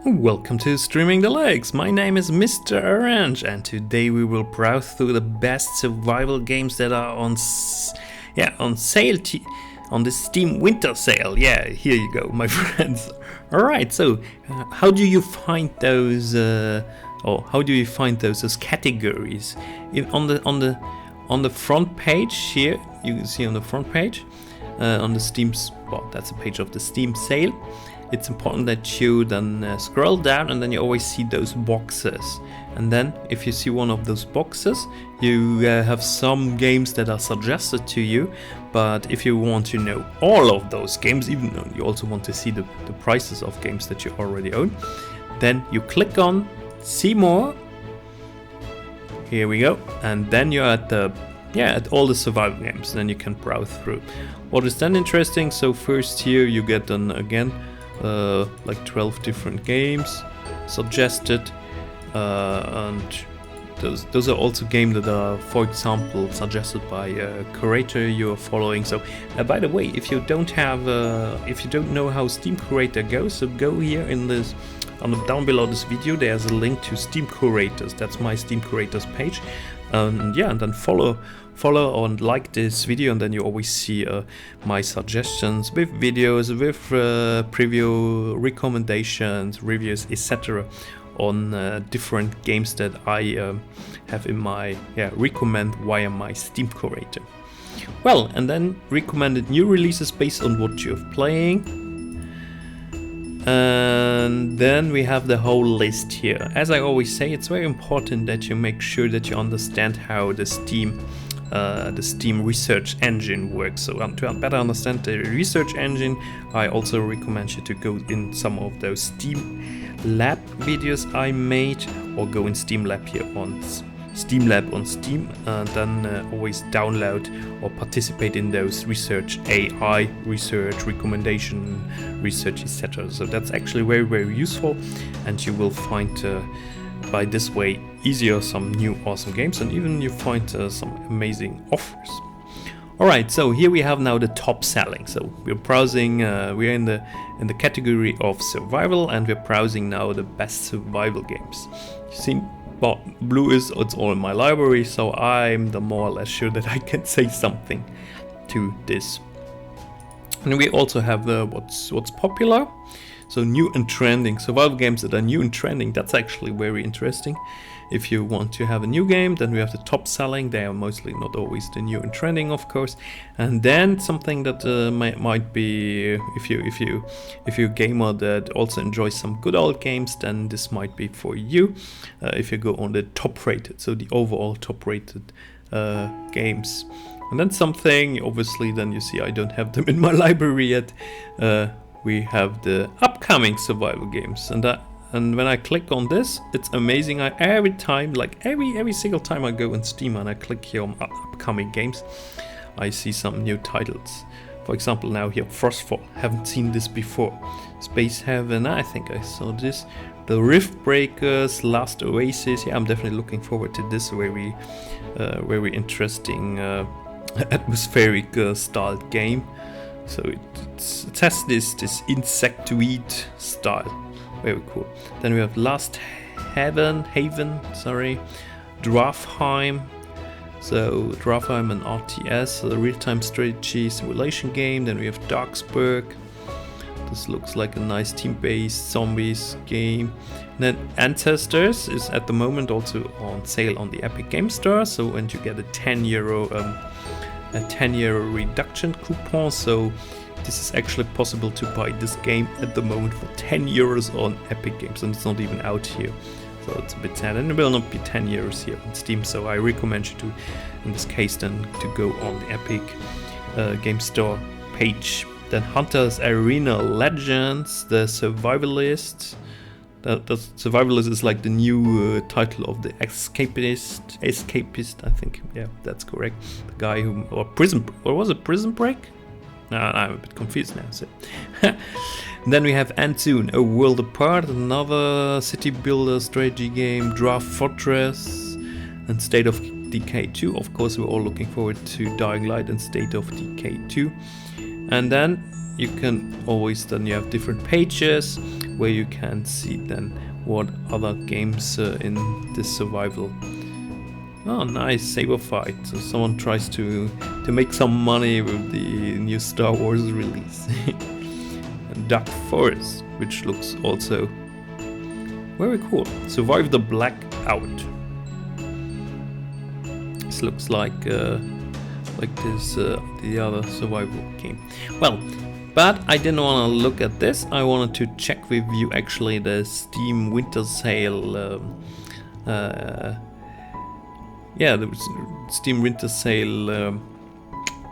Welcome to Streaming the Legs. My name is Mr. Orange, and today we will browse through the best survival games that are on sale on the Steam Winter Sale. Yeah, here you go, my friends. All right, so how do you find those? How do you find those categories? On the front page here, you can see on the front page on the Steam. Well, that's a page of the Steam sale. It's important that you then scroll down, and then you always see those boxes. And then if you see one of those boxes, you have some games that are suggested to you. But if you want to know all of those games, even though you also want to see the prices of games that you already own, then you click on see more. Here we go. And then you're at all the survival games. Then you can browse through. What is then interesting, so first here you get like 12 different games suggested, and those are also games that are, for example, suggested by a curator you're following. So by the way, if you don't know how Steam Curator goes, so go here down below this video. There's a link to Steam Curators. That's my Steam Curators page, and then follow and like this video, and then you always see my suggestions with videos, with preview recommendations, reviews, etc. on different games that I have in my recommend via my Steam Curator. Well, and then recommended new releases based on what you're playing. And then we have the whole list here. As I always say, it's very important that you make sure that you understand how the Steam research engine works. So to better understand the research engine, I also recommend you to go in some of those Steam Lab videos I made, or go in Steam Lab here on Steam Lab on Steam, and then always download or participate in those research AI research, recommendation research, etc. So that's actually very, very useful, and you will find by this way easier some new awesome games, and even you find some amazing offers. Alright, so here we have now the top selling. So we're browsing, we're in the category of survival, and we're browsing now the best survival games. You see, well, blue it's all in my library, so I'm more or less sure that I can say something to this. And we also have what's popular. So new and trending survival games that are new and trending. That's actually very interesting. If you want to have a new game, then we have the top selling. They are mostly, not always, the new and trending, of course. And then something that might be, if you're a gamer that also enjoys some good old games, then this might be for you. If you go on the top rated, so the overall top rated games. And then something, obviously, then you see I don't have them in my library yet. We have the upcoming survival games, and when I click on this, it's amazing. Every single time I go on Steam and I click here on upcoming games, I see some new titles. For example, now here Frostfall, haven't seen this before. Space Heaven, I think I saw this. The Rift Breakers, Last Oasis. Yeah, I'm definitely looking forward to this very interesting atmospheric styled game. So it has this insectoid style, very cool. Then we have Last Haven, Drafheim. So Drafheim and RTS, a real-time strategy simulation game. Then we have Darksburg. This looks like a nice team-based zombies game. And then Ancestors is at the moment also on sale on the Epic Game Store. So and you get a 10 euro reduction coupon, so this is actually possible to buy this game at the moment for 10 euros on Epic Games, and it's not even out here, so it's a bit sad, and it will not be 10 euros here on Steam. So I recommend you to, in this case, then to go on the Epic Game Store page. Then Hunter's Arena Legends, the Survivalist. The Survivalist is like the new title of the Escapist, I think. Yeah, that's correct. The guy who, or was it Prison Break? No, I'm a bit confused now. So. Then we have Antoon, A World Apart, another city builder strategy game, Draft Fortress, and State of Decay 2. Of course, we're all looking forward to Dying Light and State of Decay 2. And then you can always then you have different pages where you can see then what other games in this survival. Oh, nice, Saber Fight. So someone tries to make some money with the new Star Wars release. And Dark Forest, which looks also very cool. Survive the Blackout. This looks like this the other survival game. Well, but I didn't want to look at this. I wanted to check with you actually the Steam Winter Sale. Yeah, the Steam Winter Sale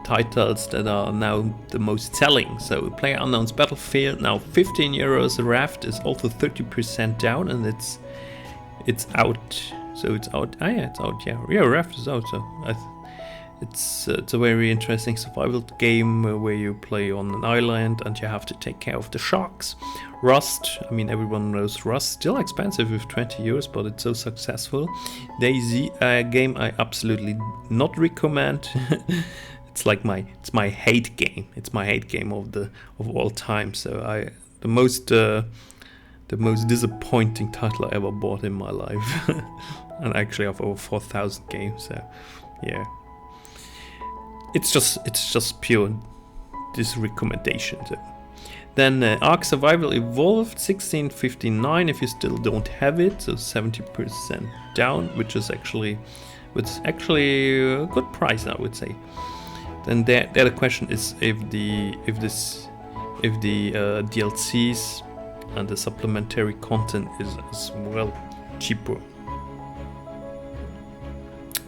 titles that are now the most selling. So PlayerUnknown's Battlefield now 15 euros. Raft is also 30% down, and it's out. So it's out. Ah, yeah, it's out. Yeah, Raft is out. So it's a very interesting survival game where you play on an island and you have to take care of the sharks. Rust, I mean everyone knows Rust, still expensive with 20 euros, but it's so successful. DayZ, a game I absolutely not recommend. It's like my hate game. It's my hate game of all time. So the most disappointing title I ever bought in my life, and actually of over 4,000 games. So yeah. It's just pure disrecommendation. So. Then Ark Survival Evolved 1659 if you still don't have it, so 70% down, which is actually a good price, I would say. Then the question is if the DLCs and the supplementary content is as well cheaper.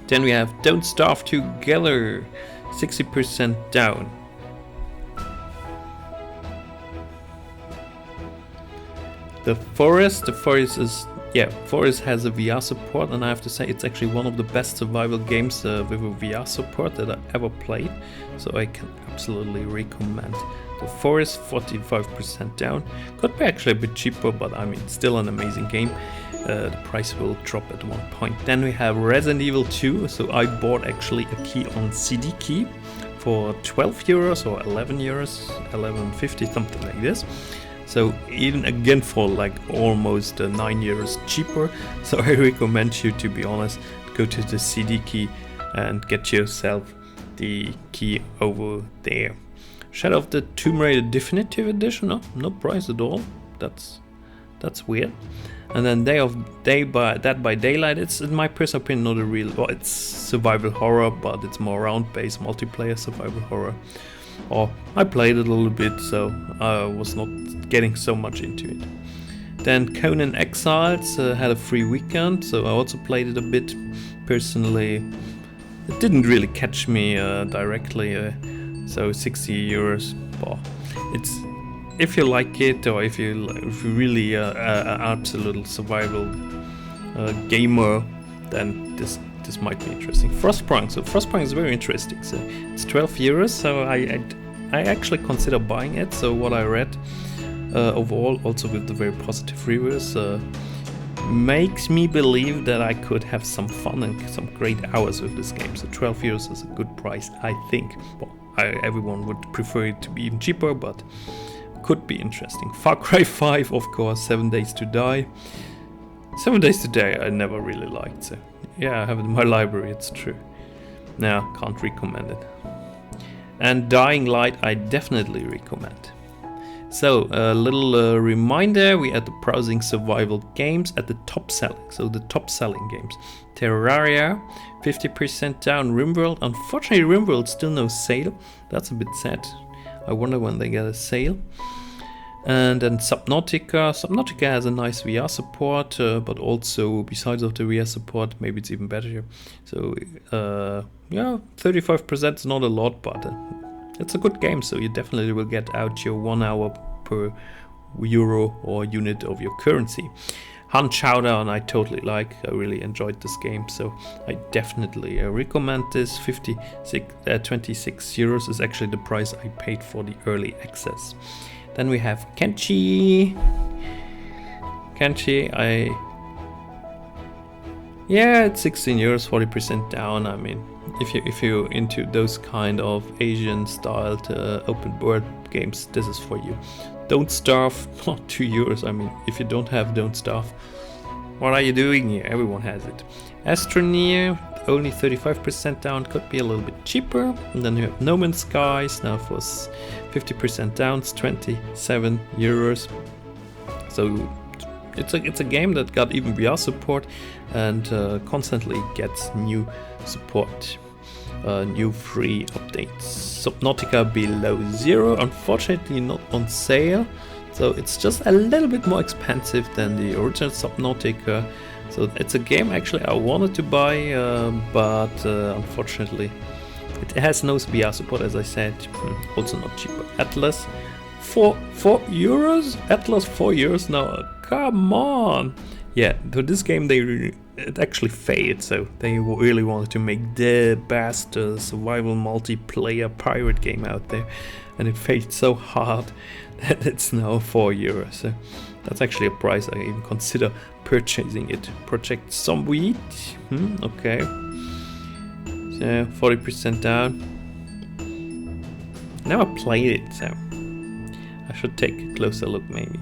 Then we have Don't Starve Together. 60% down. The Forest has a VR support, and I have to say it's actually one of the best survival games with a VR support that I ever played, so I can absolutely recommend. The Forest 45% down. Could be actually a bit cheaper, but I mean still an amazing game. The price will drop at one point. Then we have Resident Evil 2. So I bought actually a key on CD Key for 12 euros or 11 euros, 11.50, something like this. So even again for like almost 9 euros cheaper. So I recommend you, to be honest, go to the CD Key and get yourself the key over there. Shadow of the Tomb Raider Definitive Edition, no price at all. That's weird. And then Dead by Daylight, it's in my personal opinion not a real, well, it's survival horror, but it's more round-based multiplayer survival horror. Or I played it a little bit, so I was not getting so much into it. Then Conan Exiles had a free weekend, so I also played it a bit. Personally, it didn't really catch me directly, so 60 euros. Well, it's, if you like it, or if you really an absolute survival gamer, then this might be interesting. Frostpunk, so Frostpunk is very interesting. So it's 12 euros. So I actually consider buying it. So what I read overall, also with the very positive reviews, makes me believe that I could have some fun and some great hours with this game. So 12 euros is a good price, I think. Well, everyone would prefer it to be even cheaper, but could be interesting. Far Cry 5, of course, 7 Days to Die. 7 Days to Die I never really liked, so yeah, I have it in my library, it's true. No, can't recommend it. And Dying Light I definitely recommend. So a little reminder, we had the browsing survival games at the top selling, so the top selling games. Terraria, 50% down. RimWorld, unfortunately RimWorld still no sale, that's a bit sad. I wonder when they get a sale. And then Subnautica. Subnautica has a nice VR support, but also besides of the VR support, maybe it's even better. So yeah, 35% is not a lot, but it's a good game. So you definitely will get out your 1 hour per euro or unit of your currency. Hunt Showdown I totally like. I really enjoyed this game, so I definitely recommend this. 26 euros is actually the price I paid for the early access. Then we have Kenshi. Yeah, it's 16 euros, 40% down. I mean, if you're into those kind of Asian styled open world games, this is for you. Don't Starve, not €2. I mean, if you don't have Don't Starve, what are you doing here? Everyone has it. Astroneer, only 35% down, could be a little bit cheaper. And then you have No Man's Skies, now for 50% down, it's €27. So it's a game that got even VR support and constantly gets new support, new free updates. Subnautica Below Zero, unfortunately not on sale, so it's just a little bit more expensive than the original Subnautica. So it's a game actually I wanted to buy, but unfortunately it has no VR support, as I said. Also not cheaper. Atlas, €4. Atlas €4 now. Come on. Yeah, to this game it actually failed, so they really wanted to make the best survival multiplayer pirate game out there, and it failed so hard that it's now €4. So that's actually a price I even consider purchasing it. Project Zomboid, okay. So 40% down. Never played it, so I should take a closer look maybe.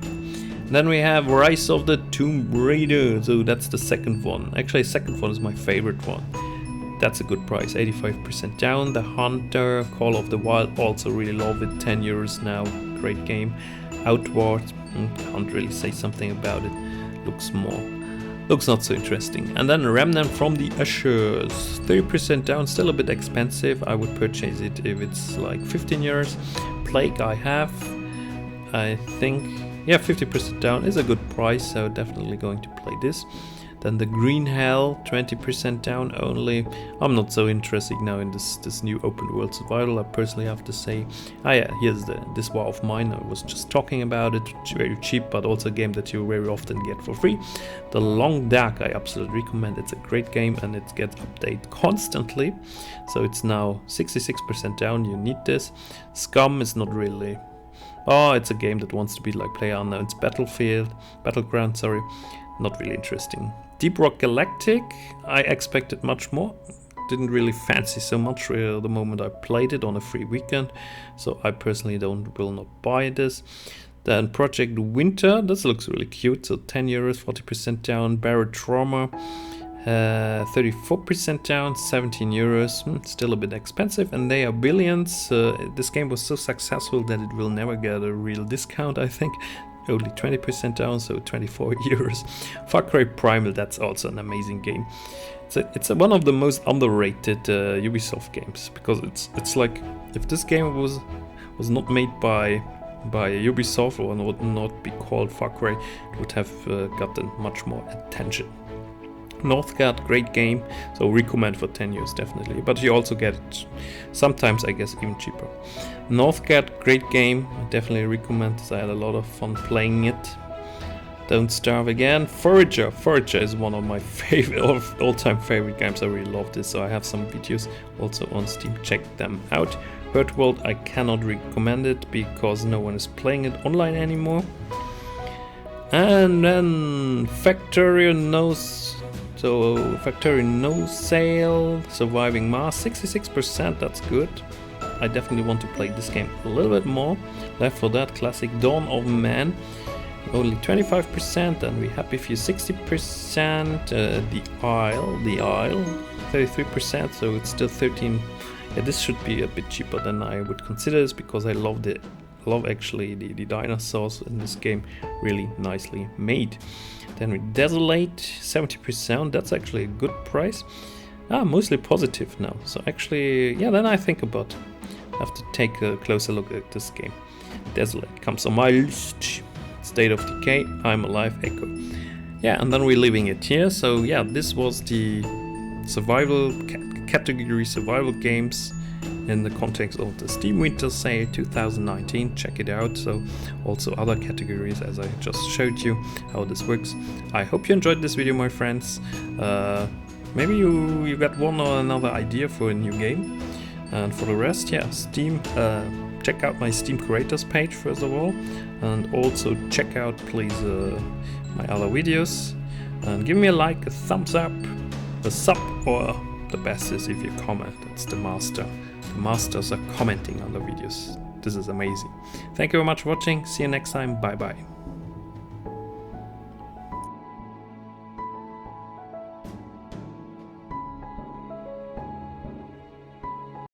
Then we have Rise of the Tomb Raider, so that's the second one. Actually, second one is my favorite one. That's a good price, 85% down. The Hunter, Call of the Wild, also really love it, €10 now, great game. Outward, can't really say something about it, looks not so interesting. And then Remnant from the Ashes, 30% down, still a bit expensive. I would purchase it if it's like €15. Plague I have, I think. Yeah, 50% down is a good price, so definitely going to play this. Then the Green Hell, 20% down only. I'm not so interested now in this new open world survival, I personally have to say. Ah yeah, here's this War of Mine, I was just talking about it. It's very cheap, but also a game that you very often get for free. The Long Dark, I absolutely recommend. It's a great game and it gets updated constantly. So it's now 66% down, you need this. Scum is not really... Oh, it's a game that wants to be like PlayerUnknown's Battleground, sorry. Not really interesting. Deep Rock Galactic, I expected much more. Didn't really fancy so much the moment I played it on a free weekend. So I personally will not buy this. Then Project Winter, this looks really cute. So €10, 40% down. Barrett Trauma, 34% down, €17. Still a bit expensive. And They Are Billions. This game was so successful that it will never get a real discount, I think. Only 20% down, so €24. Far Cry Primal, that's also an amazing game. It's one of the most underrated Ubisoft games, because it's like if this game was not made by Ubisoft or would not be called Far Cry, it would have gotten much more attention. Northgard, great game, so recommend for €10 definitely, but you also get it sometimes, I guess, even cheaper. Northgard, great game, I definitely recommend. I had a lot of fun playing it. Don't Starve again. Forager is one of my favorite, all-time favorite games. I really love this, so I have some videos also on Steam, check them out. Hurt World, I cannot recommend it because no one is playing it online anymore. And then Factorio No Sale, Surviving Mars, 66%, that's good. I definitely want to play this game a little bit more. Left 4 Dead Classic, Dawn of Man, only 25%, and we happy few 60%. The Isle, 33%, so it's still 13. Yeah, this should be a bit cheaper than I would consider this, because I love actually the dinosaurs in this game, really nicely made. Then with Desolate, 70%, that's actually a good price. Mostly positive now, so actually, yeah, then I think about have to take a closer look at this game. Desolate comes on my list. State of Decay, I'm Alive, Echo. Yeah, and then we're leaving it here. So yeah, this was the survival category, survival games in the context of the Steam Winter Sale 2019. Check it out. So also other categories, as I just showed you how this works. I hope you enjoyed this video, my friends. Maybe you got one or another idea for a new game. And for the rest, yeah, Steam, check out my Steam Creators page first of all, and also check out please my other videos, and give me a like, a thumbs up, a sub, or The best is if you comment. That's the master. The masters are commenting on the videos. This is amazing. Thank you very much for watching. See you next time. Bye bye.